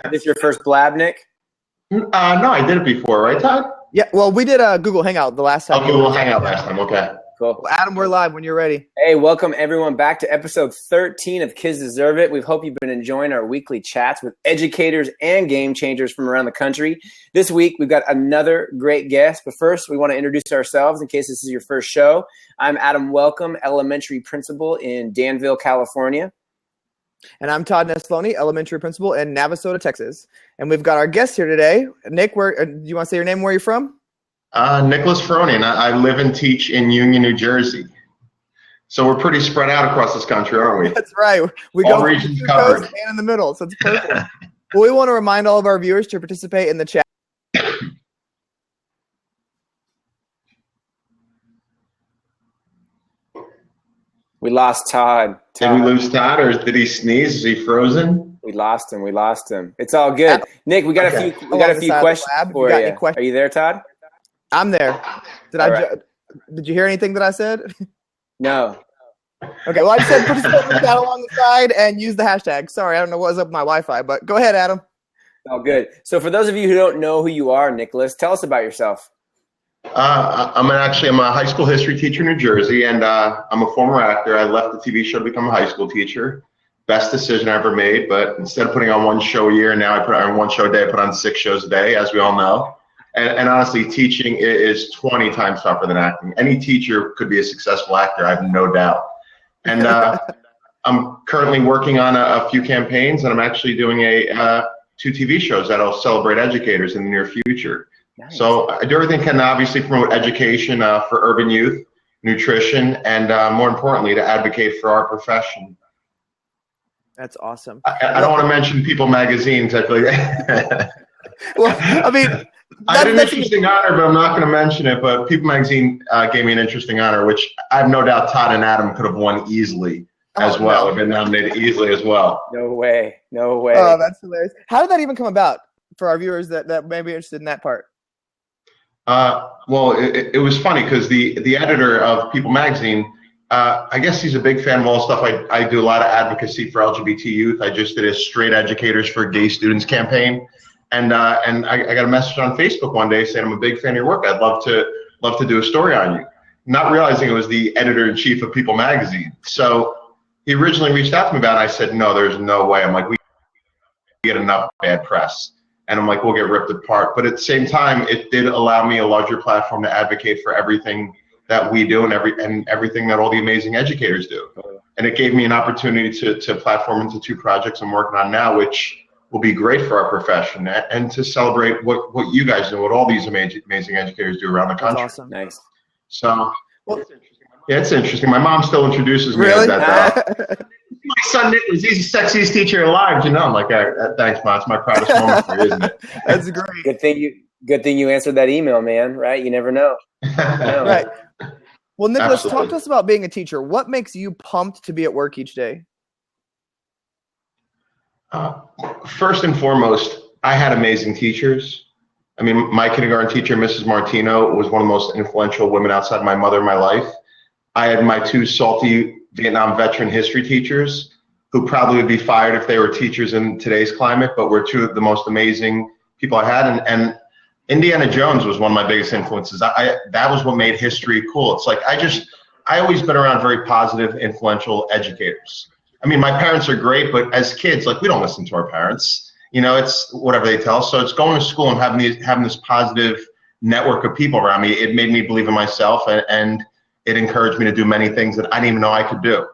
Is this your first blab, Nick? No, I did it before, right, Todd? Yeah, well, we did a Google Hangout the last time. Oh, Google Hangout last time, okay. Cool. Well, Adam, we're live when you're ready. Hey, welcome everyone back to episode 13 of Kids Deserve It. We hope you've been enjoying our weekly chats with educators and game changers from around the country. This week, we've got another great guest, but first, we want to introduce ourselves in case this is your first show. I'm Adam Welcome, elementary principal in Danville, California. And I'm Todd Nesloni, elementary principal in Navasota, Texas. And we've got our guest here today. Nick, do you want to say your name, where you're from? Nicholas Ferroni, and I live and teach in Union, New Jersey. So we're pretty spread out across this country, aren't we? That's right. We all go regions covered and in the middle, so it's perfect. Well, we want to remind all of our viewers to participate in the chat. We lost Todd. Did we lose Todd, or did he sneeze? Is he frozen? We lost him. It's all good. Nick, we got a few questions for you. Are you there, Todd? I'm there. Did you hear anything that I said? No. Okay, well, I just said participate in the chat along the side and use the hashtag. Sorry, I don't know what was up with my Wi-Fi, but go ahead, Adam. All good. So for those of you who don't know who you are, Nicholas, tell us about yourself. I'm a high school history teacher in New Jersey, and I'm a former actor. I left the TV show to become a high school teacher. Best decision I ever made, but instead of putting on one show a year, now I put on one show a day. I put on 6 shows a day, as we all know. And honestly, teaching is 20 times tougher than acting. Any teacher could be a successful actor, I have no doubt. And I'm currently working on a few campaigns, and I'm actually doing 2 TV shows that'll celebrate educators in the near future. Nice. So I do everything can obviously promote education for urban youth, nutrition, and more importantly, to advocate for our profession. That's awesome. I don't want to mention People magazines. I feel like well, I mean, I had an interesting honor, but I'm not going to mention it. But People magazine gave me an interesting honor, which I have no doubt Todd and Adam could have won easily as well. Have been nominated easily as well. No way. Oh, that's hilarious. How did that even come about for our viewers that may be interested in that part? Well, it was funny because the editor of People magazine, I guess he's a big fan of all stuff. I do a lot of advocacy for LGBT youth. I just did a Straight Educators for Gay Students campaign. And I got a message on Facebook one day saying, I'm a big fan of your work. I'd love to do a story on you. Not realizing it was the editor-in-chief of People magazine. So he originally reached out to me about it. I said, no, there's no way. I'm like, we get enough bad press. And I'm like, we'll get ripped apart. But at the same time, it did allow me a larger platform to advocate for everything that we do and everything that all the amazing educators do. And it gave me an opportunity to platform into 2 projects I'm working on now, which will be great for our profession and to celebrate what you guys do, what all these amazing educators do around the country. That's awesome. Nice. So, it's interesting. My mom still introduces me as that. My son Nicholas, he's the sexiest teacher alive. You know, I'm like, thanks, Mom. It's my proudest moment for you, isn't it? That's great. Good thing you answered that email, man. Right? You never know. Right. Well, Nicholas, Absolutely. talk to us about being a teacher. What makes you pumped to be at work each day? First and foremost, I had amazing teachers. I mean, my kindergarten teacher, Mrs. Martino, was one of the most influential women outside my mother in my life. I had my 2 salty Vietnam veteran history teachers who probably would be fired if they were teachers in today's climate, but were 2 of the most amazing people I had. And Indiana Jones was one of my biggest influences. That was what made history cool. It's like, I always been around very positive, influential educators. I mean, my parents are great, but as kids, like, we don't listen to our parents. You know, it's whatever they tell us. So it's going to school and having this positive network of people around me. It made me believe in myself, and it encouraged me to do many things that I didn't even know I could do.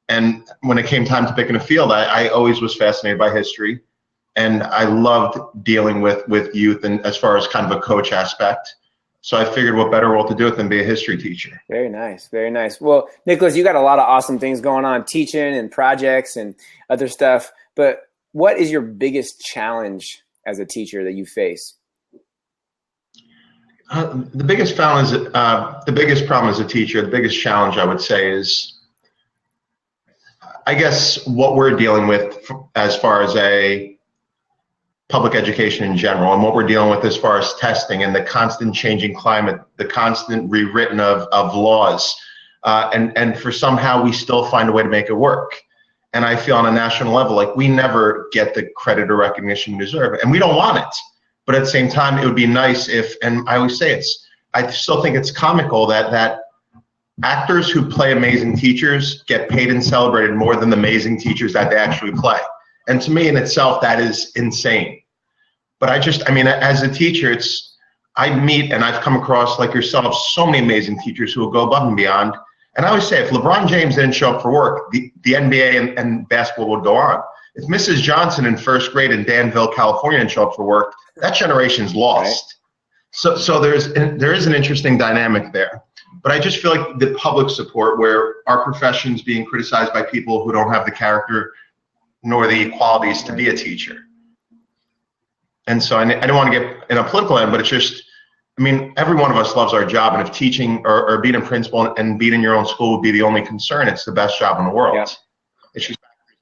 And when it came time to picking a field, I always was fascinated by history, and I loved dealing with youth, and as far as kind of a coach aspect. So I figured what better role to do it than be a history teacher. Very nice. Very nice. Well, Nicholas, you got a lot of awesome things going on, teaching and projects and other stuff. But what is your biggest challenge as a teacher that you face? The biggest problem as a teacher, the biggest challenge I would say is, I guess, what we're dealing with as far as a public education in general, and what we're dealing with as far as testing and the constant changing climate, the constant rewritten of laws, and for somehow we still find a way to make it work. And I feel on a national level, like we never get the credit or recognition we deserve, and we don't want it. But at the same time, it would be nice if, and I always say I still think it's comical that actors who play amazing teachers get paid and celebrated more than the amazing teachers that they actually play. And to me in itself, that is insane. But I mean, as a teacher, I meet and I've come across, like yourself, so many amazing teachers who will go above and beyond. And I always say, if LeBron James didn't show up for work, the NBA and basketball would go on. If Mrs. Johnson in first grade in Danville, California didn't show up for work, that generation's lost. Right. So there is an interesting dynamic there. But I just feel like the public support, where our profession's being criticized by people who don't have the character nor the qualities to be a teacher. And so I don't want to get in a political end, but it's just, I mean, every one of us loves our job. And if teaching or being a principal and being in your own school would be the only concern, it's the best job in the world. Yeah. It's just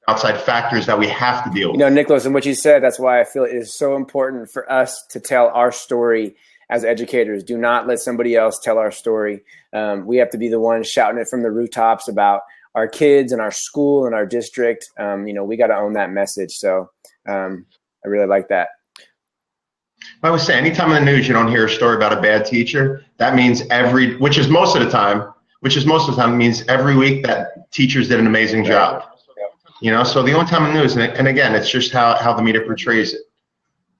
outside factors that we have to deal with. Nicholas, and what you said, that's why I feel it is so important for us to tell our story as educators. Do not let somebody else tell our story. We have to be the ones shouting it from the rooftops about our kids and our school and our district. We got to own that message. So I really like that. I would say anytime in the news you don't hear a story about a bad teacher, that means which is most of the time, means every week that teachers did an amazing job. So the only time in the news, and again, it's just how the media portrays it.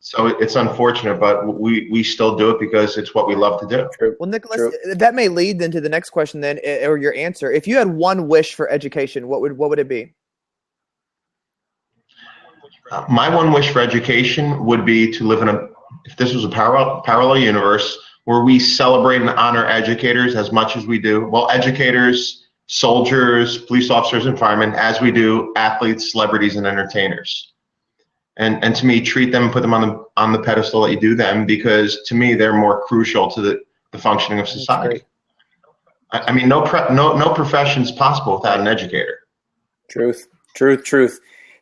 So it's unfortunate, but we still do it because it's what we love to do. Well, Nicholas, that may lead into the next question then, or your answer. If you had one wish for education, what would it be? My one wish for education would be to live if this was a parallel universe where we celebrate and honor educators as much as we do. Well, educators, soldiers, police officers, and firemen, as we do athletes, celebrities, and entertainers. And to me, treat them, put them on the pedestal that you do them, because to me, they're more crucial to the functioning of society. I mean, no profession is possible without an educator. Truth.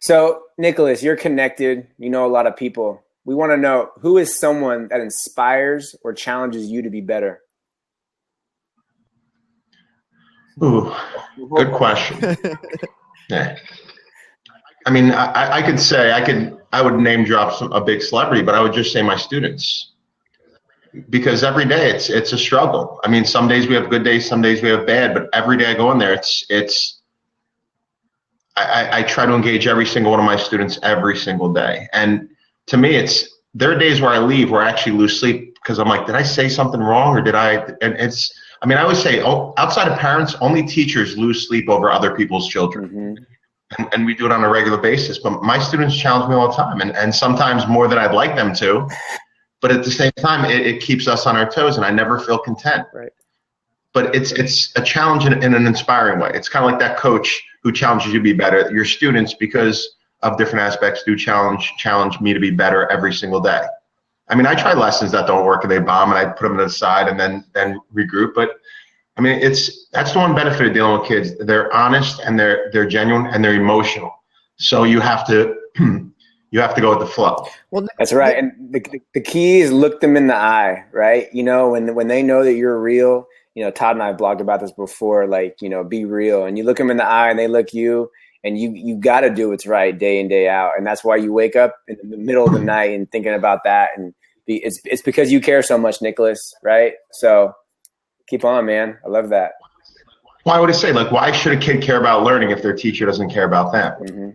So, Nicholas, you're connected. You know a lot of people. We want to know, who is someone that inspires or challenges you to be better? Ooh, good question. Yeah. I mean, I could say I would name drop a big celebrity, but I would just say my students, because every day it's a struggle. I mean, some days we have good days, some days we have bad, but every day I go in there, I try to engage every single one of my students every single day. And to me, there are days where I leave where I actually lose sleep because I'm like, did I say something wrong, or did I? And I always say, outside of parents, only teachers lose sleep over other people's children. Mm-hmm. And we do it on a regular basis. But my students challenge me all the time, and sometimes more than I'd like them to. But at the same time, it keeps us on our toes, and I never feel content. Right. But it's a challenge in an inspiring way. It's kind of like that coach who challenges you to be better. Your students, because of different aspects, do challenge me to be better every single day. I mean, I try lessons that don't work and they bomb, and I put them to the side and then regroup. But I mean, that's the one benefit of dealing with kids. They're honest and they're genuine and they're emotional. So you have to go with the flow. Well, that's right. And the key is look them in the eye, right? When they know that you're real. Todd and I have blogged about this before. Be real, and you look them in the eye, and they look you, and you got to do what's right day in, day out. And that's why you wake up in the middle of the night and thinking about that. And it's because you care so much, Nicholas, right? So keep on, man. I love that. Well, I would say, why should a kid care about learning if their teacher doesn't care about them? Mm-hmm.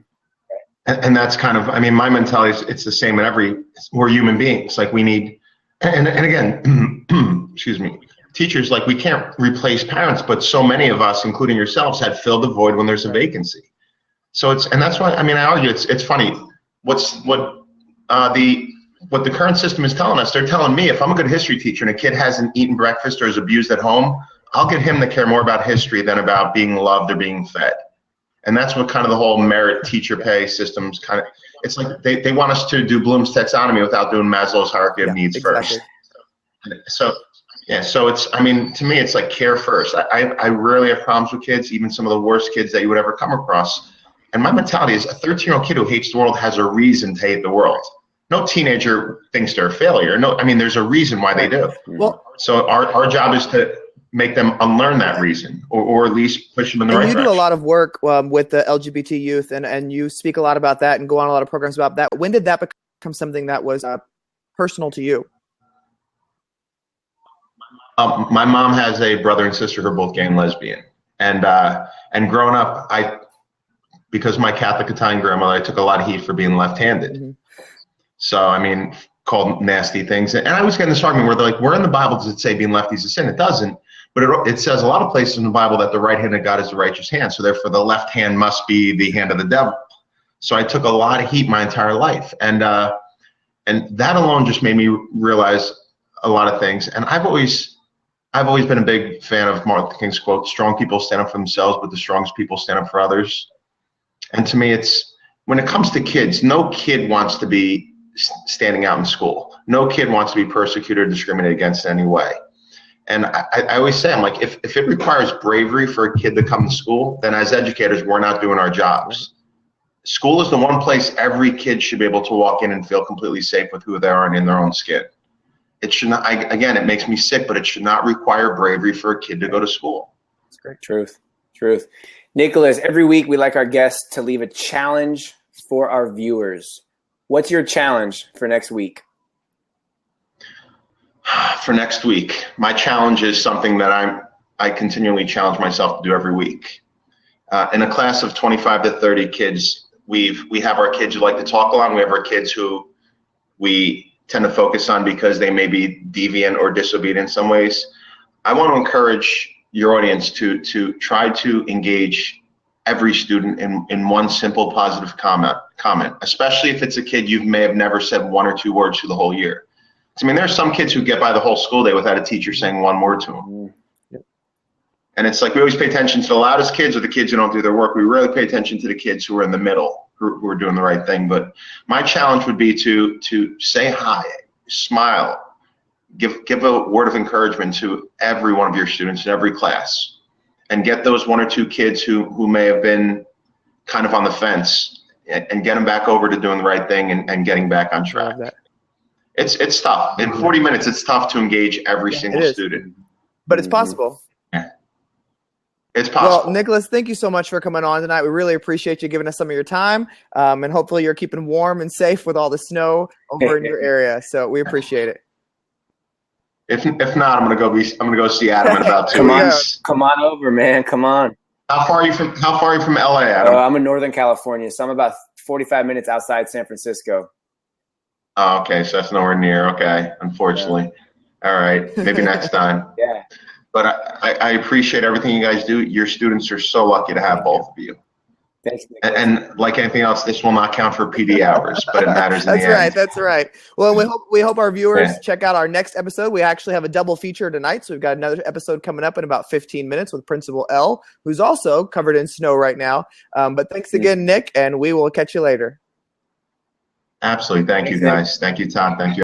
And that's kind of, my mentality is it's the same in we're human beings. We need, and again, excuse me, teachers, we can't replace parents, but so many of us, including yourselves, had filled the void when there's a vacancy. So and that's why, I argue it's funny. What the current system is telling us, they're telling me if I'm a good history teacher and a kid hasn't eaten breakfast or is abused at home, I'll get him to care more about history than about being loved or being fed. And that's what kind of the whole merit teacher pay systems it's like they want us to do Bloom's taxonomy without doing Maslow's hierarchy of needs first. So it's, to me, it's care first. I rarely have problems with kids, even some of the worst kids that you would ever come across. And my mentality is a 13-year-old kid who hates the world has a reason to hate the world. No teenager thinks they're a failure. No, there's a reason why they do. Well, so our job is to make them unlearn that reason, or at least push them in the right direction. You do a lot of work with the LGBT youth, and you speak a lot about that and go on a lot of programs about that. When did that become something that was personal to you? My mom has a brother and sister who are both gay and lesbian, and growing up, because of my Catholic Italian grandmother, I took a lot of heat for being left-handed. Mm-hmm. So I mean, called nasty things, and I was getting this argument where they're like, "Where in the Bible does it say being lefty is a sin?" It doesn't. But it says a lot of places in the Bible that the right hand of God is the righteous hand. So therefore, the left hand must be the hand of the devil. So I took a lot of heat my entire life, and that alone just made me realize a lot of things. And I've always been a big fan of Martin Luther King's quote: "Strong people stand up for themselves, but the strongest people stand up for others." And to me, it's when it comes to kids, no kid wants to be standing out in school. No kid wants to be persecuted or discriminated against in any way. And I always say, I'm like, if it requires bravery for a kid to come to school, then as educators, we're not doing our jobs. School is the one place every kid should be able to walk in and feel completely safe with who they are and in their own skin. It should not, again, it makes me sick, but it should not require bravery for a kid to go to school. That's great. Truth. Nicholas, every week we like our guests to leave a challenge for our viewers. What's your challenge for next week? For next week, my challenge is something that I continually challenge myself to do every week. In a class of 25 to 30 kids, we have our kids who like to talk a lot, and we have our kids who we tend to focus on because they may be deviant or disobedient in some ways. I want to encourage your audience to try to engage every student in one simple positive comment, especially if it's a kid you may have never said one or two words to the whole year. I mean, there are some kids who get by the whole school day without a teacher saying one word to them. Yep. And it's like we always pay attention to the loudest kids or the kids who don't do their work. We rarely pay attention to the kids who are in the middle, who are doing the right thing. But my challenge would be to say hi, smile, give a word of encouragement to every one of your students in every class, and get those one or two kids who may have been kind of on the fence and get them back over to doing the right thing and getting back on track. It's tough. In 40 minutes, it's tough to engage every single student. But it's possible. Yeah. It's possible. Well, Nicholas, thank you so much for coming on tonight. We really appreciate you giving us some of your time. And hopefully you're keeping warm and safe with all the snow over in your area. So we appreciate it. If not, I'm gonna go see Adam in about 2 weeks. Come on over, man. Come on. How far are you from LA, Adam? I'm in Northern California, so I'm about 45 minutes outside San Francisco. Oh, okay, so that's nowhere near. Okay, unfortunately. Yeah. All right, maybe next time. Yeah. But I appreciate everything you guys do. Your students are so lucky to have both of you. Thanks, and like anything else, this will not count for PD hours, but it matters in the end. That's right. Well, we hope our viewers check out our next episode. We actually have a double feature tonight, so we've got another episode coming up in about 15 minutes with Principal L, who's also covered in snow right now. But thanks again, Nick, and we will catch you later. Absolutely. Thank you, guys. Thank you, Tom. Thank you.